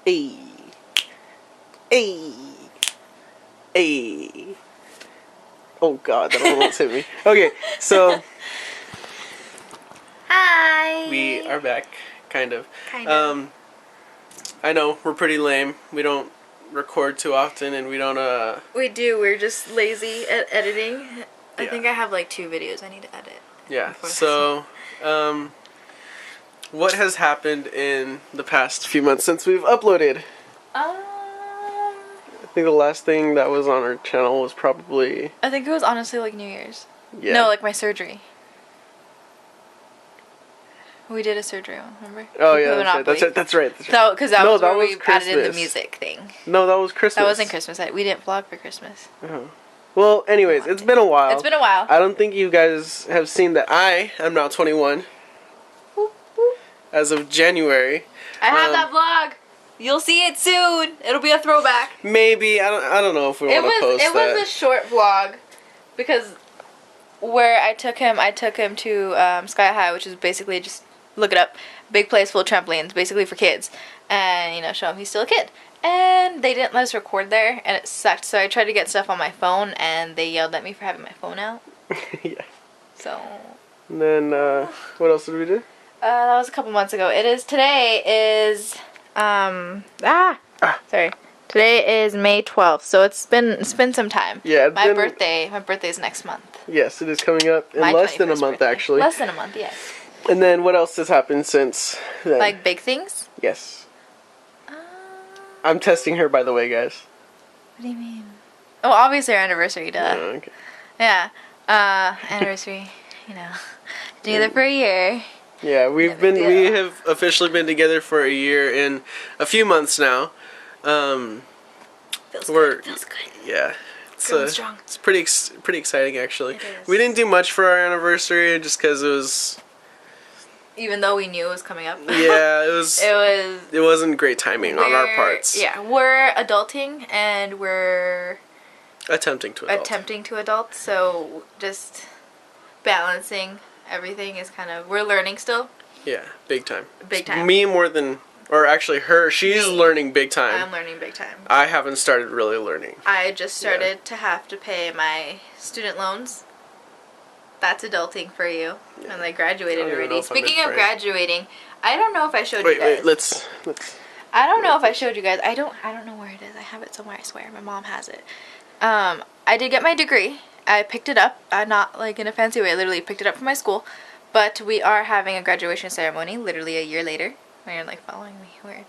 Hey. Hey. Hey. Oh god, that almost hit me. Okay, so Hi. we are back, kind of. Kind of. I know we're pretty lame. We don't record too often, and we don't. We do. We're just lazy at editing. I Yeah. think I have like 2 videos I need to edit. Yeah. So, what has happened in the past few months since we've uploaded? I think the last thing that was on our channel was probably. I think it was honestly like New Year's. Yeah. No, like my surgery. We did a surgery one, remember? Oh yeah, that's right. That's right. So, because that was where we Christmas. added in the music thing. No, that was Christmas. That wasn't Christmas. We didn't vlog for Christmas. Oh. Well, anyways, it's been a while. It's been a while. I don't think you guys have seen that I am now 21. As of January. I have that vlog. You'll see it soon. It'll be a throwback. Maybe. I don't know if we want to post that. It was a short vlog because where I took him to Sky High, which is basically, just look it up, big place full of trampolines, basically for kids, and you know, show him he's still a kid. And they didn't let us record there, and it sucked. So I tried to get stuff on my phone, and they yelled at me for having my phone out. Yeah. So. And then what else did we do? That was a couple months ago. Today is sorry. Today is May 12th, so it's been some time. Yeah, my birthday's next month. Yes, it is coming up in less than a month, birthday. actually. Less than a month, yes. And then what else has happened since then? Like big things? Yes. I'm testing her, by the way, guys. What do you mean? Oh, obviously our anniversary, duh. Oh, okay. Yeah. Anniversary, you know. Together for a year. Yeah, we have officially been together for a year and a few months now. Feels good. Yeah. Strong. It's pretty exciting, actually. It is. We didn't do much for our anniversary just because it was. Even though we knew it was coming up. Yeah, it was. It wasn't great timing on our parts. Yeah, we're adulting and we're attempting to adult. So just balancing everything is kind of, we're learning still. Yeah, big time. Big time. Me more than, or actually her. She's learning big time. I'm learning big time. I haven't started really learning. I just started to have to pay my student loans. That's adulting for you. Yeah. And I graduated already. Speaking of graduating, I don't know if I showed you guys. Wait, let's. I don't know if I showed you guys. I don't know where it is. I have it somewhere, I swear. My mom has it. I did get my degree. I picked it up. Not like in a fancy way. I literally picked it up from my school. But we are having a graduation ceremony literally a year later. You're like following me. Weird.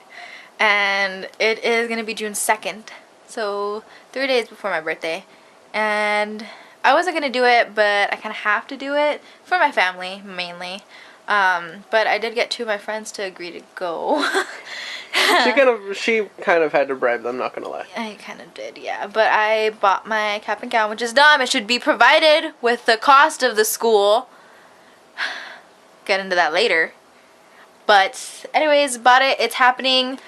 And it is going to be June 2nd. So 3 days before my birthday. And I wasn't going to do it, but I kind of have to do it for my family, mainly. But I did get 2 of my friends to agree to go. She kind of had to bribe them, not gonna lie. I kind of did, yeah. But I bought my cap and gown, which is dumb. It should be provided with the cost of the school. Get into that later. But anyways, bought it. It's happening.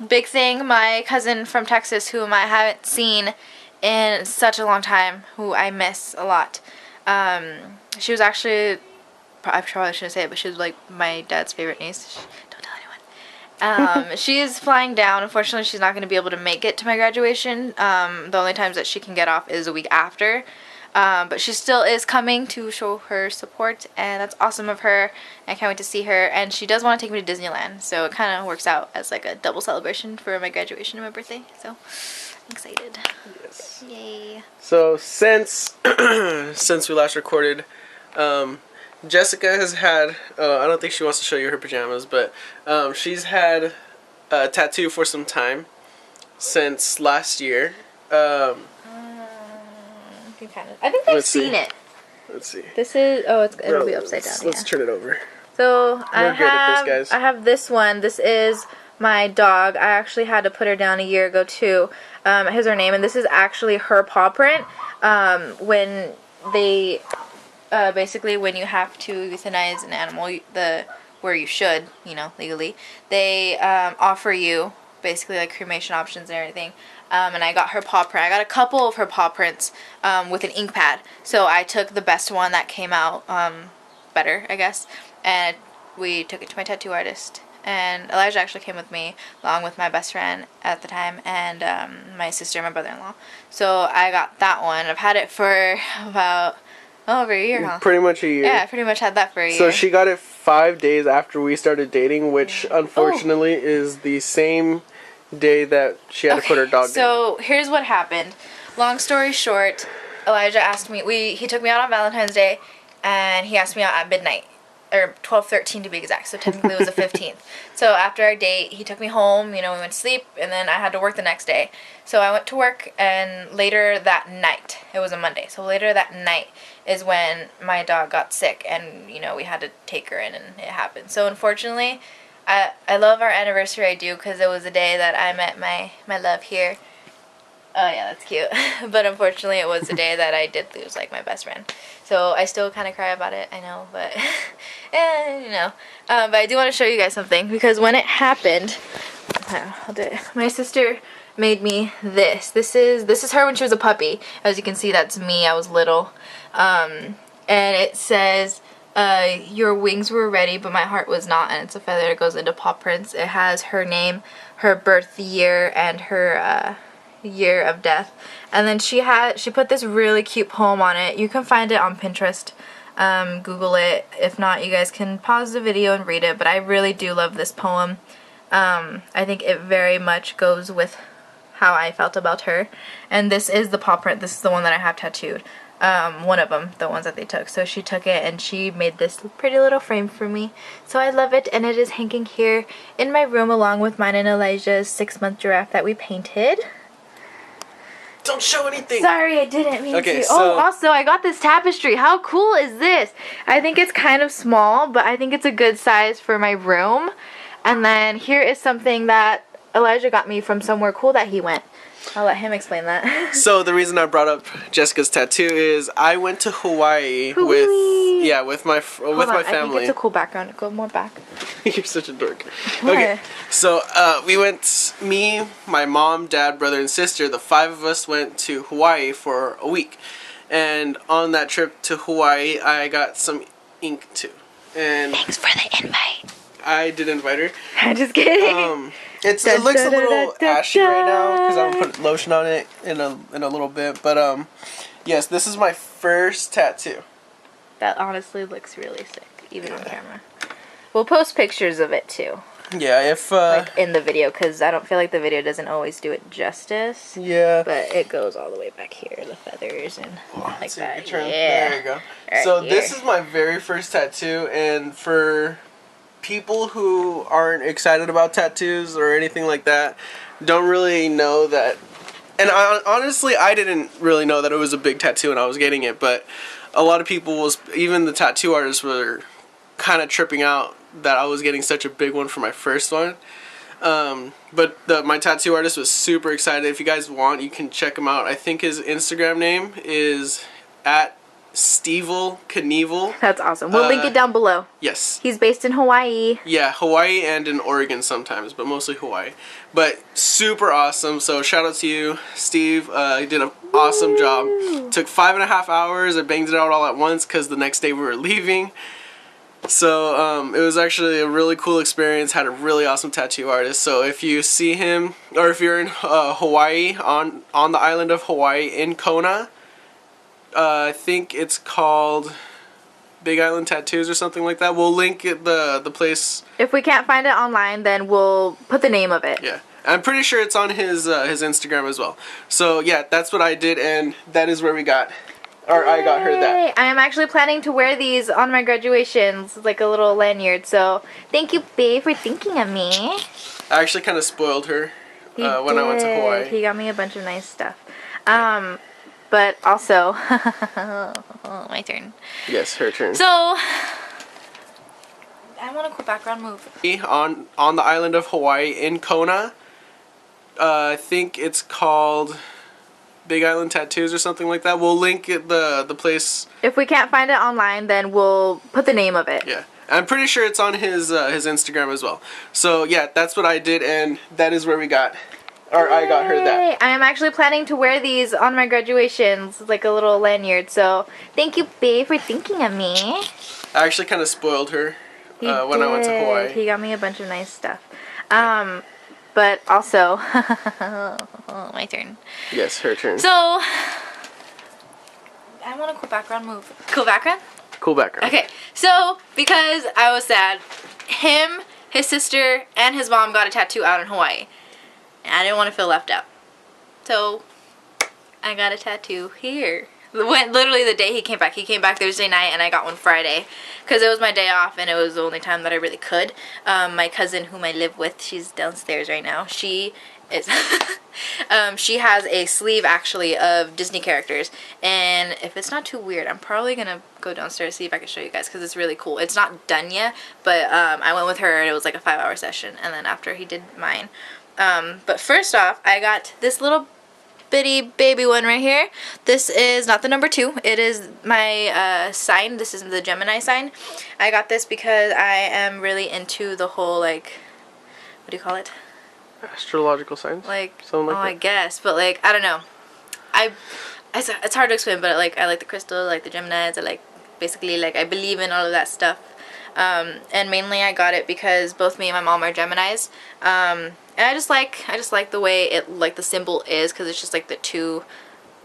Big thing. My cousin from Texas, whom I haven't seen in such a long time, who I miss a lot. She was actually, I probably shouldn't say it, but she was like my dad's favorite niece. Don't tell anyone. She is flying down. Unfortunately, she's not going to be able to make it to my graduation. The only times that she can get off is a week after. But she still is coming to show her support, and that's awesome of her. I can't wait to see her, and she does want to take me to Disneyland, so it kind of works out as like a double celebration for my graduation and my birthday, so I'm excited. Yes. Yay. So since we last recorded, Jessica has had, I don't think she wants to show you her pajamas, but she's had a tattoo for some time since last year. I think they've seen it. Let's see. This is, it'll be upside down. Let's turn it over. So We're good at this, guys. I have this one. This is my dog. I actually had to put her down a year ago too. Here's her name, and this is actually her paw print. When they, basically when you have to euthanize an animal, where you should, you know, legally, they offer you basically like cremation options and everything. And I got her paw print. I got a couple of her paw prints with an ink pad. So I took the best one that came out better, I guess. And we took it to my tattoo artist. and Elijah actually came with me along with my best friend at the time and my sister and my brother-in-law. So I got that one. I've had it for about over a year, huh? Pretty much a year. Yeah, I pretty much had that for a year. So she got it 5 days after we started dating, which unfortunately is the same day that she had to put her dog down. So here's what happened. Long story short, Elijah asked me, he took me out on Valentine's Day, and he asked me out at midnight, or 12:13 to be exact, so technically it was the 15th. So after our date, he took me home, you know, we went to sleep, and then I had to work the next day. So I went to work, and later that night, it was a Monday, so later that night is when my dog got sick, and, you know, we had to take her in, and it happened. So unfortunately, I love our anniversary, I do, because it was the day that I met my love here. Oh yeah, that's cute. But unfortunately, it was the day that I did lose, like, my best friend. So I still kind of cry about it, I know, but, you know. But I do want to show you guys something, because when it happened, I'll do it. My sister made me this. This is her when she was a puppy. As you can see, that's me. I was little. And it says, your wings were ready, but my heart was not, and it's a feather that goes into paw prints. It has her name, her birth year, and her, year of death. And then she put this really cute poem on it. You can find it on Pinterest. Google it. If not, you guys can pause the video and read it, but I really do love this poem. I think it very much goes with how I felt about her. And this is the paw print. This is the one that I have tattooed. One of them, the ones that they took. So she took it and she made this pretty little frame for me. So I love it, and it is hanging here in my room along with mine and Elijah's 6-month giraffe that we painted. Don't show anything! Sorry, I didn't mean to. So, oh, also, I got this tapestry. How cool is this? I think it's kind of small, but I think it's a good size for my room. And then here is something that Elijah got me from somewhere cool that he went. I'll let him explain that. So the reason I brought up Jessica's tattoo is I went to Hawaii with my family. I think it's a cool background. Go more back. You're such a dork. What? Okay, so we went, me, my mom, dad, brother, and sister, the 5 of us went to Hawaii for a week. And on that trip to Hawaii, I got some ink too. And thanks for the invite. I did invite her. I'm just kidding. It looks a little ashy right now because I'm gonna put lotion on it in a little bit. But yes, this is my first tattoo. That honestly looks really sick, even on camera. We'll post pictures of it too. Yeah, if like in the video, because I don't feel like the video doesn't always do it justice. Yeah. But it goes all the way back here, the feathers and like that. Yeah. There you go. Right so here. This is my very first tattoo, and for people who aren't excited about tattoos or anything like that, don't really know that, and honestly I didn't really know that it was a big tattoo when I was getting it, but a lot of people even the tattoo artists were kind of tripping out that I was getting such a big one for my first one. But my tattoo artist was super excited. If you guys want, you can check him out. I think his Instagram name is @Stevel Knievel. That's awesome. We'll link it down below. Yes. He's based in Hawaii. Yeah, Hawaii and in Oregon sometimes, but mostly Hawaii. But super awesome. So shout out to you, Steve. You did an awesome job. Took 5.5 hours. I banged it out all at once because the next day we were leaving. So it was actually a really cool experience. Had a really awesome tattoo artist. So if you see him, or if you're in Hawaii, on the island of Hawaii in Kona, I think it's called Big Island Tattoos or something like that. We'll link the place. If we can't find it online, then we'll put the name of it. Yeah, I'm pretty sure it's on his Instagram as well. So yeah, that's what I did, and that is where we got. Or I got her that. I am actually planning to wear these on my graduations, like a little lanyard. So thank you, babe, for thinking of me. I actually kind of spoiled her when I went to Hawaii. He got me a bunch of nice stuff. But also, my turn. Yes, her turn. So I want a cool background move. On the island of Hawaii in Kona, I think it's called Big Island Tattoos or something like that. We'll link the place. If we can't find it online, then we'll put the name of it. Yeah, I'm pretty sure it's on his Instagram as well. So yeah, that's what I did, and that is where we got. Or I got her that. I am actually planning to wear these on my graduations, like a little lanyard. So thank you, babe, for thinking of me. I actually kind of spoiled her when I went to Hawaii. He got me a bunch of nice stuff. But also, my turn. Yes, her turn. So, I want a cool background move. Cool background? Cool background. Okay, so because I was sad, him, his sister, and his mom got a tattoo out in Hawaii. And I didn't want to feel left out. So, I got a tattoo here. Literally the day he came back. He came back Thursday night and I got one Friday. Because it was my day off and it was the only time that I really could. My cousin whom I live with, she's downstairs right now. She is... she has a sleeve actually of Disney characters. And if it's not too weird, I'm probably going to go downstairs see if I can show you guys. Because it's really cool. It's not done yet. But I went with her and it was like a 5-hour session. And then after he did mine. But first off, I got this little bitty baby one right here. This is not the number 2. It is my sign. This is the Gemini sign. I got this because I am really into the whole, like, what do you call it? Astrological signs? Like, something like that. I guess. But, like, I don't know. It's hard to explain, but I like the crystal, I like the Geminis. I like, basically, like, I believe in all of that stuff. And mainly I got it because both me and my mom are Geminis. And I just like the way it, like, the symbol is, because it's just like the 2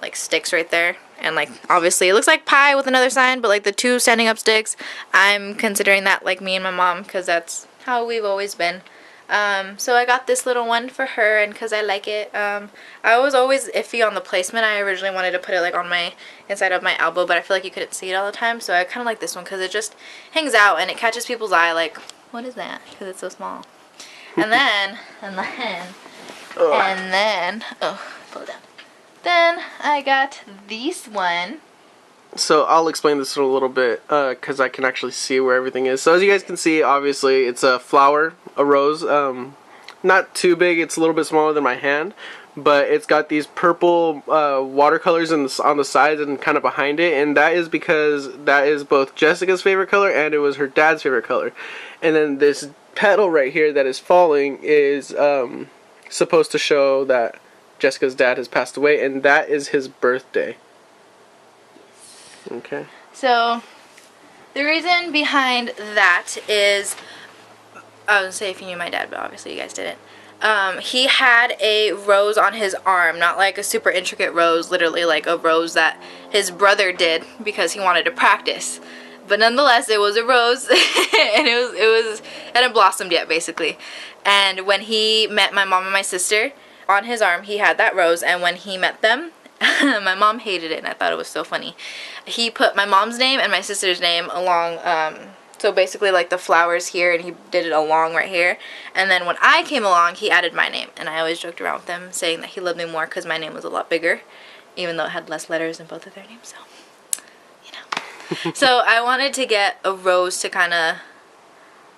like sticks right there, and like obviously it looks like pie with another sign, but like the 2 standing up sticks, I'm considering that like me and my mom, because that's how we've always been. So I got this little one for her, and because I like it. I was always iffy on the placement. I originally wanted to put it like on my inside of my elbow, but I feel like you couldn't see it all the time, so I kind of like this one because it just hangs out and it catches people's eye, like, what is that? Because it's so small. And then, oh, pull it down. Then I got this one. So I'll explain this a little bit because I can actually see where everything is. So as you guys can see, obviously it's a flower, a rose. Not too big. It's a little bit smaller than my hand, but it's got these purple watercolors on the sides and kind of behind it, and that is because that is both Jessica's favorite color and it was her dad's favorite color. And then this petal right here that is falling is supposed to show that Jessica's dad has passed away, and that is his birthday. Okay. So, the reason behind that is, I was going to say if you knew my dad, but obviously you guys didn't. He had a rose on his arm, not like a super intricate rose, literally like a rose that his brother did because he wanted to practice. But nonetheless, it was a rose, and it hadn't blossomed yet, basically. And when he met my mom and my sister, on his arm, he had that rose, and when he met them, my mom hated it, and I thought it was so funny. He put my mom's name and my sister's name along, so basically like the flowers here, and he did it along right here. And then when I came along, he added my name, and I always joked around with them, saying that he loved me more because my name was a lot bigger, even though it had less letters in both of their names, so... So I wanted to get a rose to kind of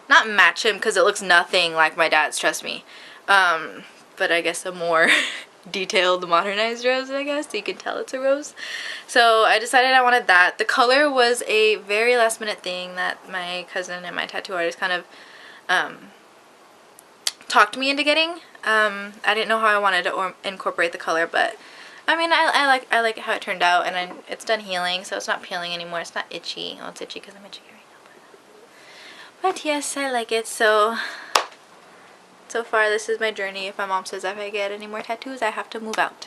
not match him because it looks nothing like my dad's, trust me, but I guess a more detailed modernized rose, I guess, so you can tell it's a rose. So I decided I wanted that. The color was a very last minute thing that my cousin and my tattoo artist kind of talked me into getting. I didn't know how I wanted to incorporate the color, but I mean, I like how it turned out, and it's done healing, so it's not peeling anymore. It's not itchy. Well, it's itchy because I'm itchy right now. But yes, I like it. So far, this is my journey. If my mom says if I get any more tattoos, I have to move out.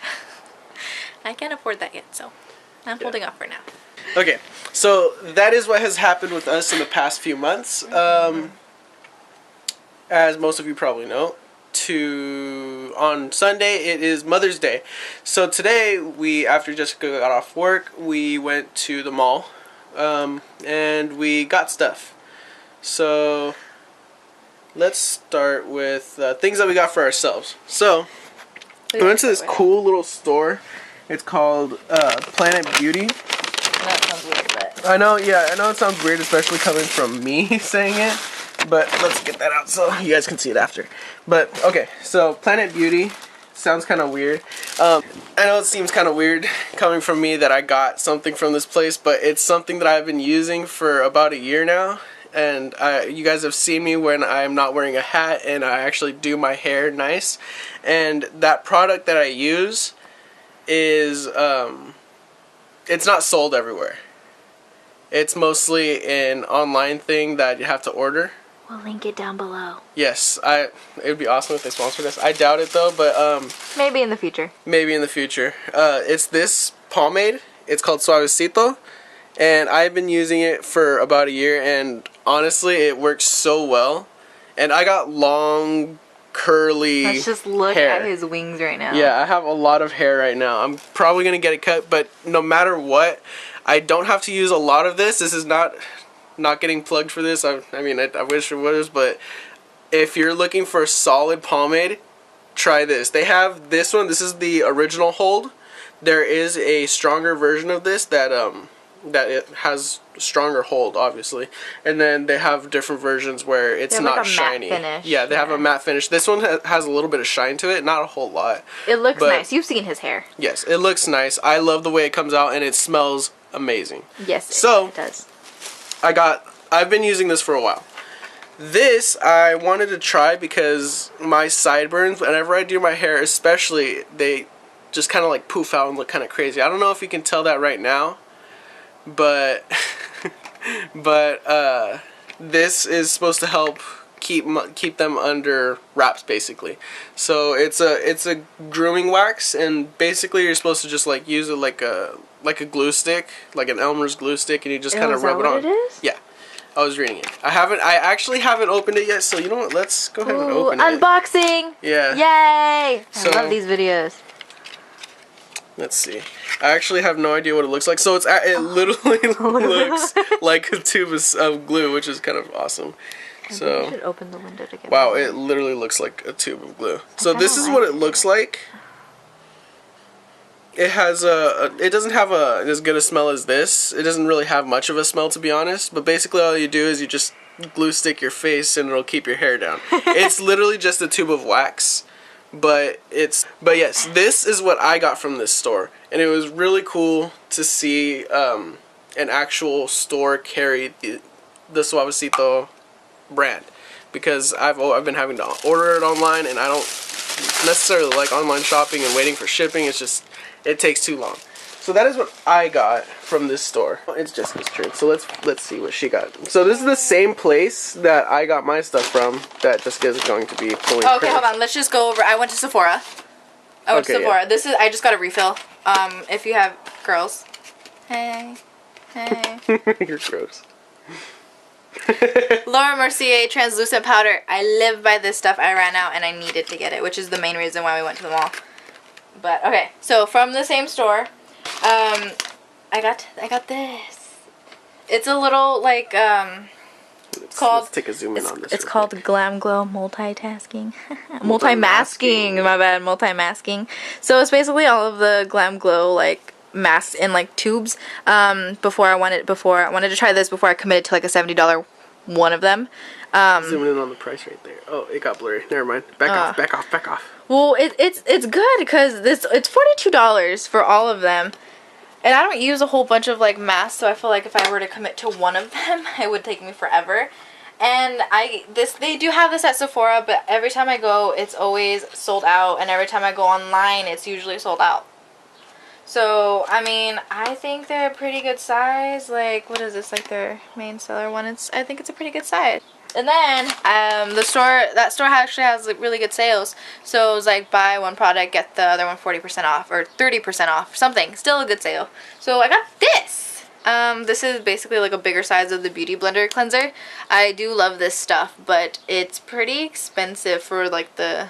I can't afford that yet, so I'm holding off for now. Okay, so that is what has happened with us in the past few months. As most of you probably know, on Sunday it is Mother's Day. So today after Jessica got off work, we went to the mall and we got stuff. So let's start with things that we got for ourselves. So we went to this cool little store. It's called Planet Beauty. That sounds weird, but I know it sounds weird, especially coming from me saying it. But let's get that out so you guys can see it after. But, okay, so Planet Beauty sounds kind of weird. I know it seems kind of weird coming from me that I got something from this place, but it's something that I've been using for about a year now. And you guys have seen me when I'm not wearing a hat and I actually do my hair nice. And that product that I use is, it's not sold everywhere. It's mostly an online thing that you have to order. We'll link it down below. Yes, it would be awesome if they sponsored us. I doubt it though, but maybe in the future. Maybe in the future. It's this pomade. It's called Suavecito, and I've been using it for about a year, and honestly, it works so well. And I got long, curly hair. Let's just look at his wings right now. Yeah, I have a lot of hair right now. I'm probably gonna get it cut, but no matter what, I don't have to use a lot of this. This is not getting plugged for this. I mean, I wish it was, but if you're looking for a solid pomade, try this. They have this one. This is the original hold. There is a stronger version of this that it has stronger hold, obviously, and then they have different versions where it's not like a shiny. Matte finish. Yeah, they have a matte finish. This one has a little bit of shine to it, not a whole lot. It looks nice. You've seen his hair. Yes, it looks nice. I love the way it comes out, and it smells amazing. Yes, it does. I've been using this for a while. This I wanted to try because my sideburns, whenever I do my hair, especially, they just kind of like poof out and look kind of crazy. I don't know if you can tell that right now, but this is supposed to help keep them under wraps, basically. So it's a grooming wax, and basically you're supposed to just like use it like a glue stick, like an Elmer's glue stick, and you just kind of rub it on. Is that what it is? Yeah. I was reading it. I actually haven't opened it yet, so you know what? Let's go ahead and open it. Unboxing! Yeah. Yay! I love these videos. Let's see. I actually have no idea what it looks like. So it literally looks like a tube of glue, which is kind of awesome. So I should open the window to get wow, it literally looks like a tube of glue. So this is what it looks like. It has it doesn't have as good a smell as this. It doesn't really have much of a smell, to be honest. But basically all you do is you just glue stick your face and it'll keep your hair down. It's literally just a tube of wax. But yes, this is what I got from this store. And it was really cool to see an actual store carry the Suavecito brand. Because I've been having to order it online, and I don't necessarily like online shopping and waiting for shipping. It's just, it takes too long. So that is what I got from this store. It's Jessica's turn, so let's see what she got. So this is the same place that I got my stuff from that Jessica is going to be pulling. Okay, hold on. Let's just go over. I went to Sephora. I just got a refill. If you have girls. Hey. You're gross. Laura Mercier translucent powder. I live by this stuff. I ran out and I needed to get it, which is the main reason why we went to the mall. But okay, so from the same store, I got this. It's a little like let's take a zoom in on this. It's called Glam Glow Multitasking. Multi-masking, my bad, multi-masking. So it's basically all of the Glam Glow like masks in like tubes. Before I wanted to try this before I committed to like a $70 one of them. Zooming in on the price right there. Oh, it got blurry. Never mind. Back off. Well, it's good because it's $42 for all of them. And I don't use a whole bunch of like masks, so I feel like if I were to commit to one of them, it would take me forever. And they do have this at Sephora, but every time I go, it's always sold out, and every time I go online, it's usually sold out. So, I mean, I think they're a pretty good size. Like, what is this? Like their main seller one? I think it's a pretty good size. And then, that store actually has like really good sales. So it was like buy one product, get the other one 40% off or 30% off, something. Still a good sale. So I got this. This is basically like a bigger size of the Beauty Blender cleanser. I do love this stuff, but it's pretty expensive for like the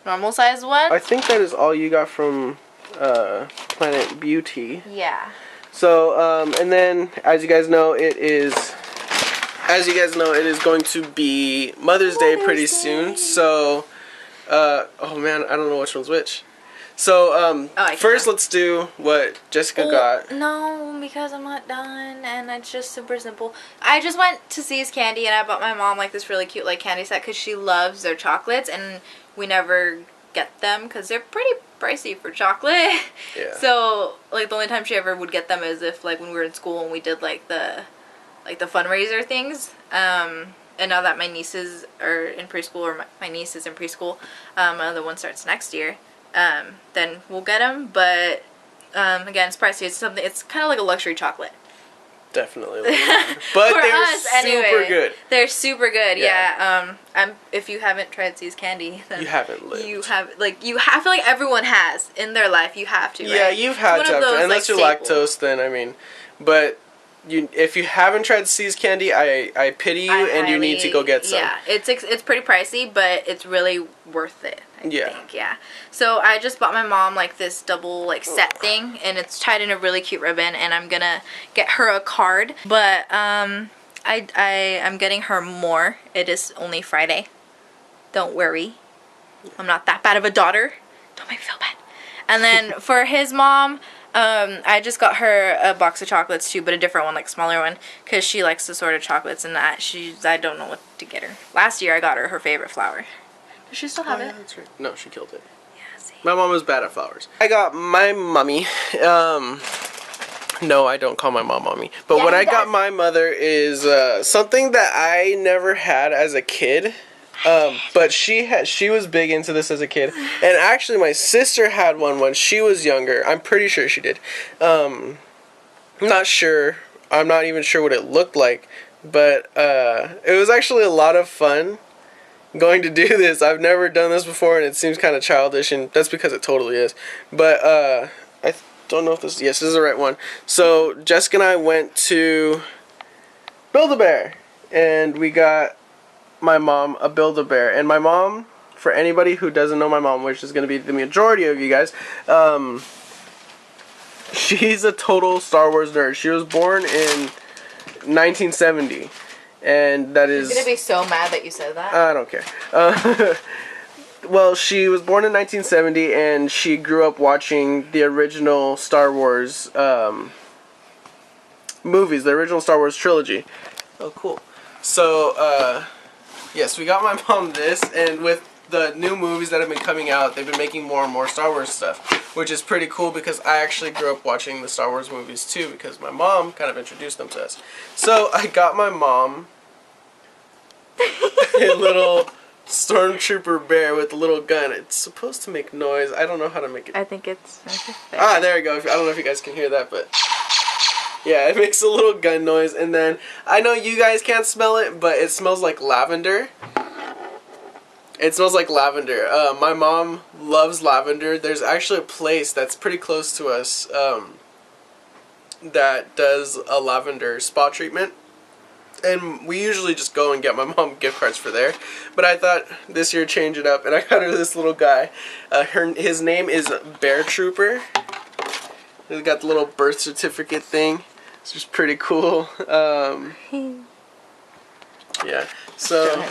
normal size one. I think that is all you got from Planet Beauty. Yeah. So, and then as you guys know, it is going to be Mother's Day pretty soon. So, oh man, I don't know which one's which. So, first let's do what Jessica got. No, because I'm not done, and it's just super simple. I just went to C's Candy, and I bought my mom like this really cute like candy set because she loves their chocolates, and we never get them because they're pretty pricey for chocolate. Yeah. So, like the only time she ever would get them is if like when we were in school and we did like the fundraiser things. And now that my nieces are in preschool, or my niece is in preschool, my other one starts next year, then we'll get them. But again, it's pricey. It's kind of like a luxury chocolate. definitely a little longer. But For they're us, super anyway. good. They're super good, Yeah. if you haven't tried See's candy, then You haven't lived. you have, like, I feel like everyone has in their life. You have to, right? Yeah, you've had It's to. one of those, Unless like, you're staple. lactose, then, I mean, but... if you haven't tried See's candy, I pity you, and you need to go get some. Yeah, it's pretty pricey, but it's really worth it. I think, yeah. So I just bought my mom like this double like set thing, and it's tied in a really cute ribbon, and I'm gonna get her a card. But I'm getting her more. It is only Friday. Don't worry, I'm not that bad of a daughter. Don't make me feel bad. And then for his mom. I just got her a box of chocolates too, but a different one, like smaller one, because she likes the sort of chocolates and that I don't know what to get her. Last year I got her favorite flower. Does she still have it? That's right. No, she killed it. Yeah, see. My mom was bad at flowers. I got my mommy, no, I don't call my mom mommy, but Yeah, what I he got does. my mother is something that I never had as a kid. But she was big into this as a kid, and actually my sister had one when she was younger. I'm pretty sure she did. I'm not sure. I'm not even sure what it looked like, but it was actually a lot of fun going to do this. I've never done this before, and it seems kind of childish, and that's because it totally is. But I don't know if this. Yes, this is the right one. So Jessica and I went to Build-A-Bear, and we got my mom a Build-A-Bear. And my mom, for anybody who doesn't know my mom, which is going to be the majority of you guys, she's a total Star Wars nerd. She was born in 1970, and that is... She's gonna be so mad that you said that. I don't care. Well, she was born in 1970, and she grew up watching the original Star Wars movies, the original Star Wars trilogy. Oh, cool. So, yes, we got my mom this, and with the new movies that have been coming out, they've been making more and more Star Wars stuff, which is pretty cool because I actually grew up watching the Star Wars movies too, because my mom kind of introduced them to us. So I got my mom a little stormtrooper bear with a little gun. It's supposed to make noise. I don't know how to make it. I think it's... Ah, there we go. I don't know if you guys can hear that, but... yeah, it makes a little gun noise, and then I know you guys can't smell it, but it smells like lavender. It smells like lavender. My mom loves lavender. There's actually a place that's pretty close to us that does a lavender spa treatment, and we usually just go and get my mom gift cards for there. But I thought this year change it up, and I got her this little guy. His name is Bear Trooper. He's got the little birth certificate thing. It's just pretty cool. Yeah. So.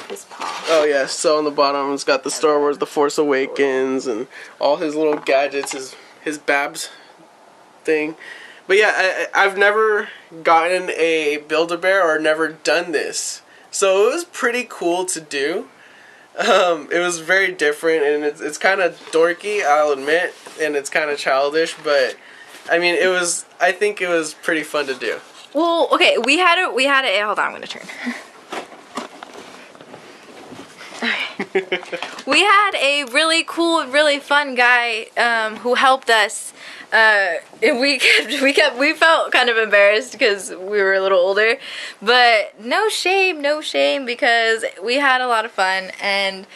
His paw. Oh yeah. So on the bottom, it's got the Star Wars, The Force Awakens, and all his little gadgets. His Babs thing. But yeah, I've never gotten a Build-A-Bear or never done this, so it was pretty cool to do. It was very different, and it's kind of dorky, I'll admit, and it's kind of childish, but I mean, I think it was pretty fun to do. Well, okay, we had a hold on, I'm gonna turn. We had a really cool, really fun guy who helped us. We felt kind of embarrassed because we were a little older, but no shame, because we had a lot of fun, and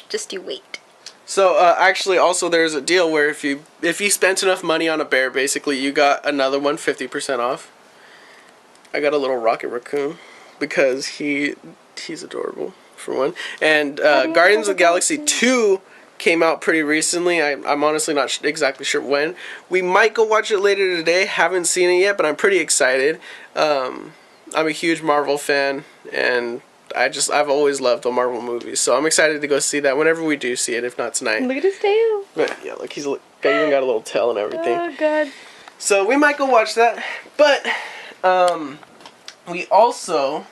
just you wait. So actually, also there's a deal where if you spent enough money on a bear, basically you got another one 50% off. I got a little rocket raccoon because he's adorable for one, and Guardians of the Galaxy 2 came out pretty recently. I'm honestly not exactly sure when. We might go watch it later today. Haven't seen it yet, but I'm pretty excited. I'm a huge Marvel fan, and I've always loved the Marvel movies, so I'm excited to go see that whenever we do see it, if not tonight. Look at his tail. But yeah, look, he's even got a little tail and everything. Oh god. So we might go watch that, but we also.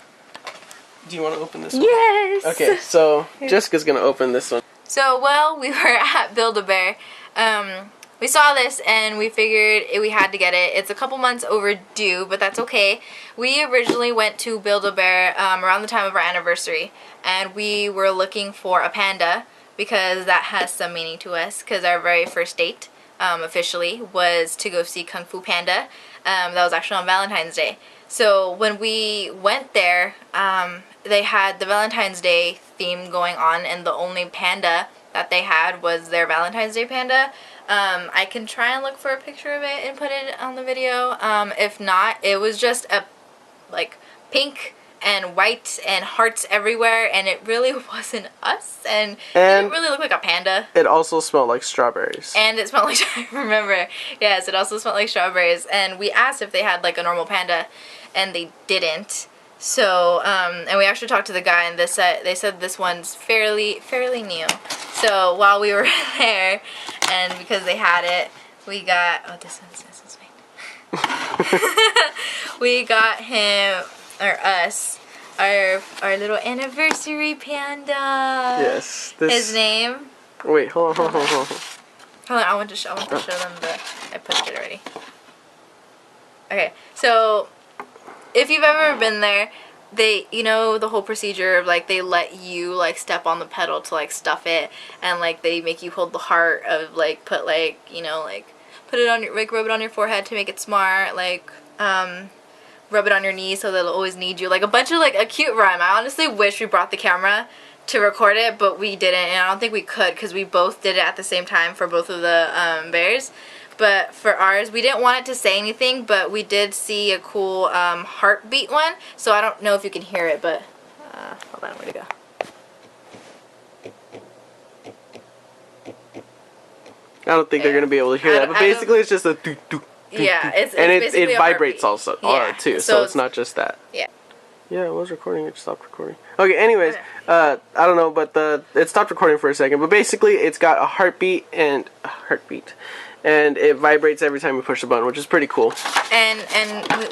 Do you want to open this one? Yes. Okay, so Jessica's gonna open this one. So, well, we were at Build-A-Bear. We saw this and we figured we had to get it. It's a couple months overdue, but that's okay. We originally went to Build-A-Bear around the time of our anniversary, and we were looking for a panda because that has some meaning to us, because our very first date officially, was to go see Kung Fu Panda. That was actually on Valentine's Day. So when we went there, they had the Valentine's Day theme going on, and the only panda that they had was their Valentine's Day panda. I can try and look for a picture of it and put it on the video. If not, it was just a like pink and white and hearts everywhere, and it really wasn't us, and it didn't really look like a panda. It also smelled like strawberries. And it smelled like, I remember, yes, it also smelled like strawberries, and we asked if they had like a normal panda, and they didn't. So, and we actually talked to the guy, and they said this one's fairly new. So while we were there, and because they had it, we got, oh, this one's fine. We got him, or us, our little anniversary panda. Yes. His name. Wait, hold on. Hold on, I want to show them I posted it already. Okay, so if you've ever been there, you know the whole procedure of like they let you like step on the pedal to like stuff it, and like they make you hold the heart of like put like, you know, like put it on your, like rub it on your forehead to make it smart, like rub it on your knees so they'll always need you, like a bunch of like a cute rhyme. I honestly wish we brought the camera to record it, but we didn't, and I don't think we could because we both did it at the same time for both of the bears. But for ours, we didn't want it to say anything, but we did see a cool heartbeat one, so I don't know if you can hear it, but hold on, where'd it go? I don't think they're going to be able to hear that, but basically it's just a doo doo. Yeah, it's and basically it vibrates also too, so it's not just that. Yeah. Yeah, it was recording. It stopped recording. Okay, anyways, I don't know, but it stopped recording for a second. But basically, it's got a heartbeat, and it vibrates every time you push the button, which is pretty cool. And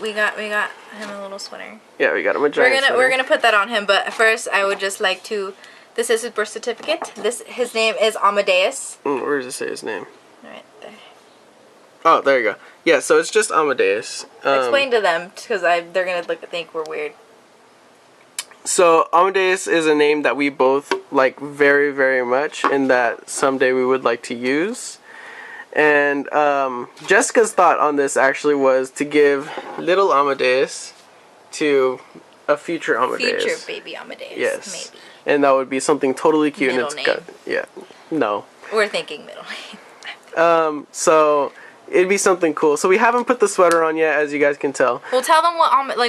we got him a little sweater. Yeah, we got him a giant sweater. We're gonna put that on him, but first I would just like to. This is his birth certificate. His name is Amadeus. Where does it say his name? Right there. Oh, there you go. Yeah, so it's just Amadeus. Explain to them, because they're gonna think we're weird. So Amadeus is a name that we both like very, very much, and that someday we would like to use. And Jessica's thought on this actually was to give little Amadeus to a future Amadeus. Future baby Amadeus. Yes. Maybe. And that would be something totally cute. Middle and it's name. got, yeah. No. We're thinking middle name. So it'd be something cool. So we haven't put the sweater on yet, as you guys can tell. Well, tell them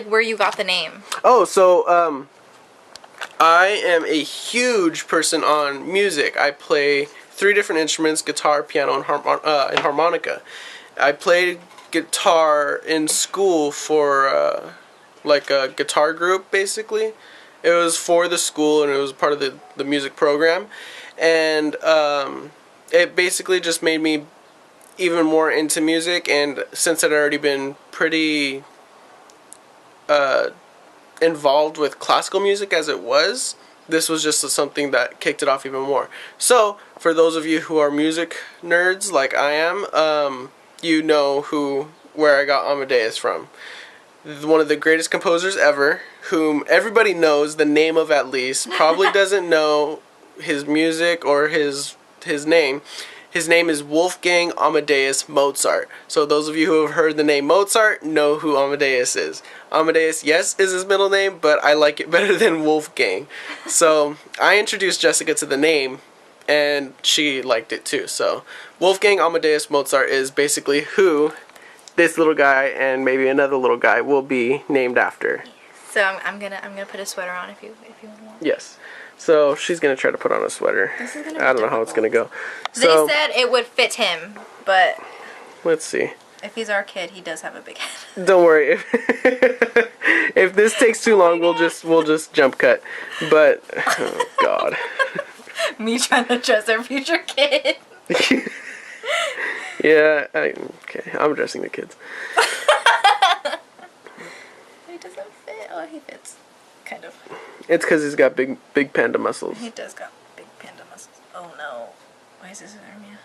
where you got the name. Oh, so I am a huge person on music. I play 3 different instruments: guitar, piano, and harmonica. I played guitar in school for like a guitar group, basically. It was for the school, and it was part of the music program. And it basically just made me even more into music, and since I'd already been pretty involved with classical music as it was, this was just something that kicked it off even more. So, for those of you who are music nerds like I am, you know where I got Amadeus from. One of the greatest composers ever, whom everybody knows the name of at least, probably doesn't know his music or his name. His name is Wolfgang Amadeus Mozart. So those of you who have heard the name Mozart know who Amadeus is. Amadeus, yes, is his middle name, but I like it better than Wolfgang. So I introduced Jessica to the name, and she liked it too. So Wolfgang Amadeus Mozart is basically who this little guy and maybe another little guy will be named after. So I'm gonna put a sweater on if you want. Yes. So she's gonna try to put on a sweater. I don't know how it's gonna go. So, they said it would fit him, but let's see. If he's our kid, he does have a big head. Don't worry. If this takes too long, we'll just jump cut. But oh God. Me trying to dress our future kid. Yeah. Okay. I'm dressing the kids. He doesn't fit. Oh, he fits. Kind of. It's because he's got big panda muscles. He does got big panda muscles. Oh no. Why is this in Armia?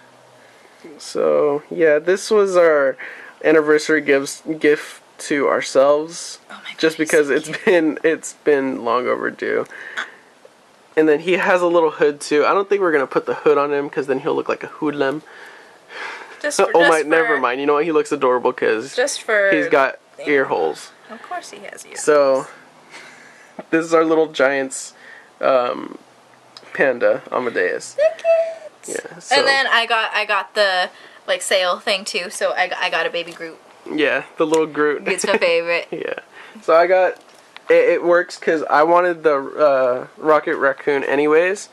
So, yeah, this was our anniversary gift to ourselves. Oh my God, just because it's been long overdue. And then he has a little hood too. I don't think we're going to put the hood on him because then he'll look like a hoodlum. Never mind. You know what? He looks adorable because he's got ear holes. Of course he has ear holes. So, this is our little Giants panda, Amadeus. Yeah. So. And then I got the like sale thing too. So I got a baby Groot. Yeah, the little Groot. It's my favorite. Yeah. So I got it works because I wanted the Rocket Raccoon anyways,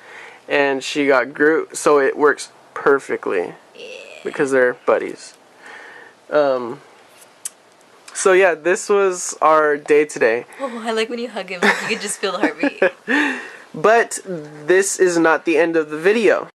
and she got Groot, so it works perfectly. Yeah. Because they're buddies. So yeah, this was our day today. Oh, I like when you hug him. You can just feel the heartbeat. But this is not the end of the video.